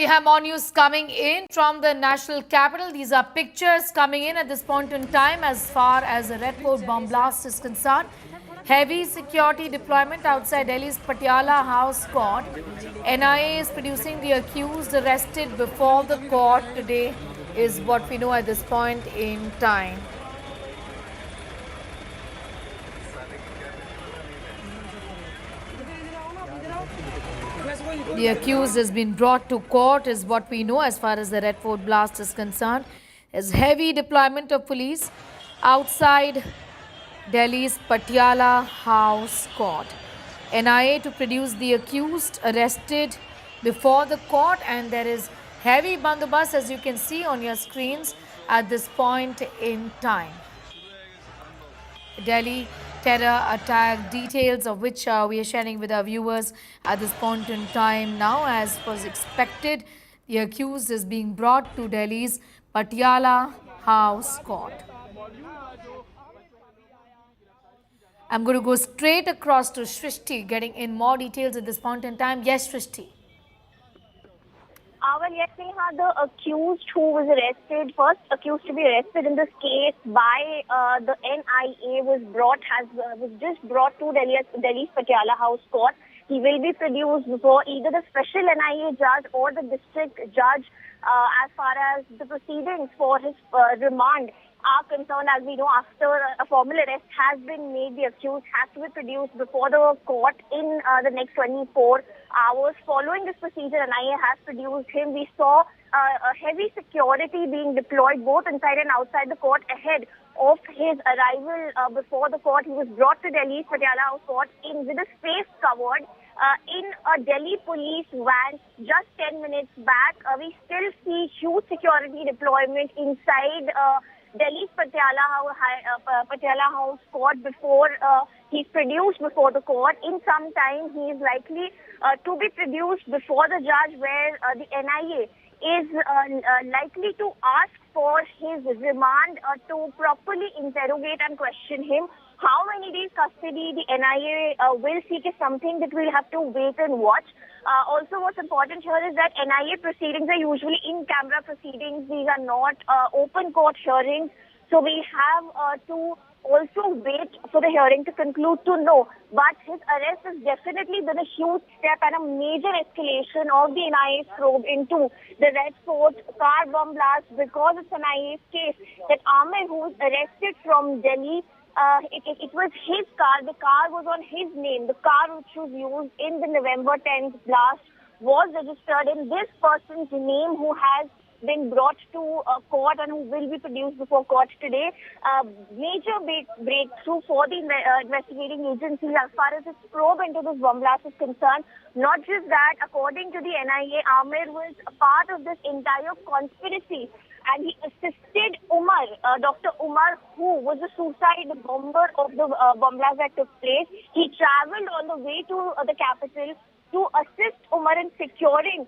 have more news coming in from the national capital. These are pictures coming in at this point in time as far as the Red Fort bomb blast is concerned. Heavy security deployment outside Delhi's Patiala House Court. NIA is producing the accused arrested before the court today is what we know at this point in time. The accused has been brought to court is what we know as far as the Red Fort blast is concerned. There's heavy deployment of police outside Delhi's Patiala House Court. NIA to produce the accused arrested before the court, and there is heavy bandobast as you can see on your screens at this point in time. Delhi terror attack, details of which we are sharing with our viewers at this point in time now. As was expected, the accused is being brought to Delhi's Patiala House Court. I'm going to go straight across to Shrishti, getting in more details at this point in time. Yes, Shrishti. Well, yes, Neha, the accused who was arrested, first accused to be arrested in this case by the NIA was just brought to Delhi's Patiala House Court. He will be produced before either the special NIA judge or the district judge as far as the proceedings for his remand are concerned. As we know, after a formal arrest has been made, the accused has to be produced before the court in the next 24 hours. Following this procedure, NIA has produced him. We saw a heavy security being deployed both inside and outside the court ahead of his arrival before the court. He was brought to Delhi's Patiala House Court with his face covered in a Delhi police van. Just 10 minutes back, we still see huge security deployment inside Delhi's Patiala House Court before he's produced before the court. In some time, he is likely to be produced before the judge, where the NIA is likely to ask for his remand to properly interrogate and question him. How many days custody the NIA will seek is something that we'll have to wait and watch. Also, what's important here is that NIA proceedings are usually in-camera proceedings. These are not open court hearings. So we have to also wait for the hearing to conclude to know. But his arrest has definitely been a huge step and a major escalation of the NIA's probe into the Red Fort car bomb blast, because it's an NIA's case that Aamir, who was arrested from Delhi, it was his car. The car was on his name. The car which was used in the November 10th blast was registered in this person's name, who has been brought to court and who will be produced before court today. Major breakthrough for the investigating agencies as far as its probe into this bomb blast is concerned. Not just that, according to the NIA, Aamir was a part of this entire conspiracy, and he assisted Umar, Dr. Umar, who was the suicide bomber of the bomb blast that took place. He traveled on the way to the capital to assist Umar in securing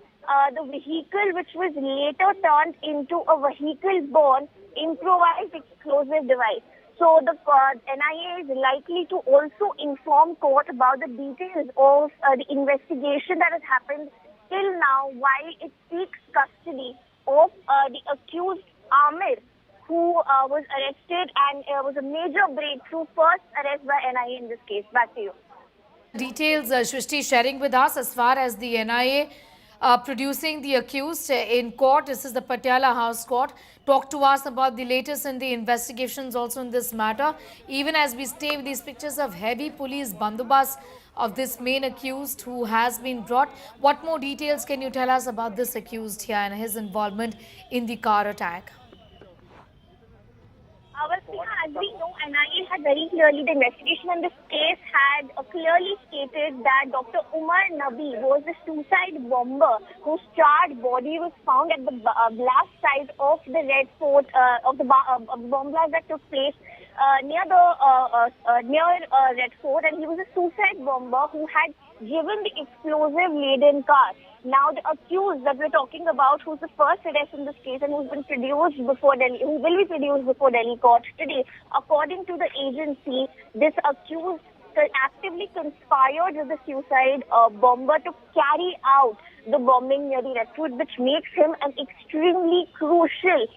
the vehicle, which was later turned into a vehicle-borne improvised explosive device. So the NIA is likely to also inform court about the details of the investigation that has happened till now, while it seeks custody of the accused Aamir, who was arrested, and was a major breakthrough, first arrest by NIA in this case. Back to you. Details Shrishti sharing with us as far as the NIA producing the accused in court. This is the Patiala House Court. Talk to us about the latest in the investigations also in this matter. Even as we stay with these pictures of heavy police bandobast of this main accused who has been brought. What more details can you tell us about this accused here and his involvement in the car attack? As we know, NIA had very clearly, the investigation in this case had clearly stated that Dr. Umar Nabi was the suicide bomber whose charred body was found at the blast site of the Red Fort, of the bomb blast that took place near Red Fort, and he was a suicide bomber who had driven the explosive-laden car. Now, the accused that we're talking about, who's the first arrest in this case and who's been produced before Delhi, who will be produced before Delhi court today, according to the agency, this accused actively conspired with the suicide bomber to carry out the bombing near the rescue, which makes him an extremely crucial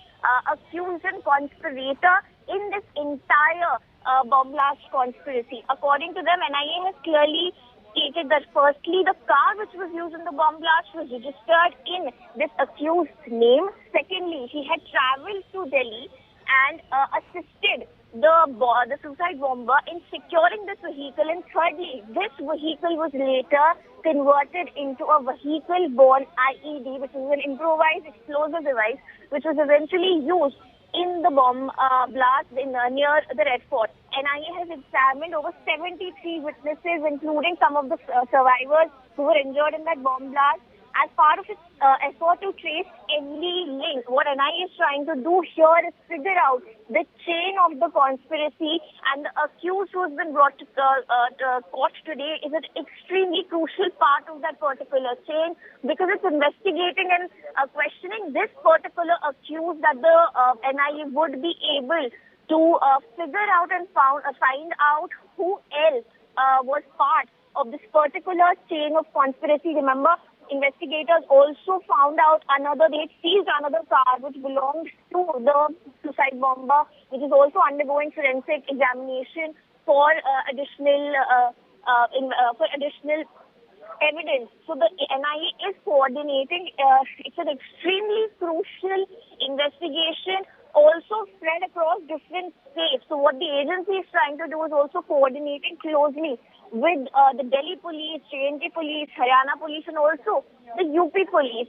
accused and conspirator in this entire bomb blast conspiracy. According to them, NIA has clearly stated that firstly, the car which was used in the bomb blast was registered in this accused's name. Secondly, he had traveled to Delhi and assisted the suicide bomber in securing this vehicle. And thirdly, this vehicle was later converted into a vehicle-borne IED, which is an improvised explosive device, which was eventually used in the bomb blast near the Red Fort. NIA has examined over 73 witnesses, including some of the survivors who were injured in that bomb blast. As part of its effort to trace every link, what NIA is trying to do here is figure out the chain of the conspiracy, and the accused who has been brought to court today is an extremely crucial part of that particular chain, because it's investigating and questioning this particular accused that the NIA would be able to figure out and find out who else was part of this particular chain of conspiracy. Remember, investigators also found out they seized another car which belonged to the suicide bomber, which is also undergoing forensic examination for additional evidence. So the NIA is coordinating. It's an extremely crucial investigation, also spread across different states. So what the agency is trying to do is also coordinating closely with the Delhi police, J&K police, Haryana police, and also the UP police.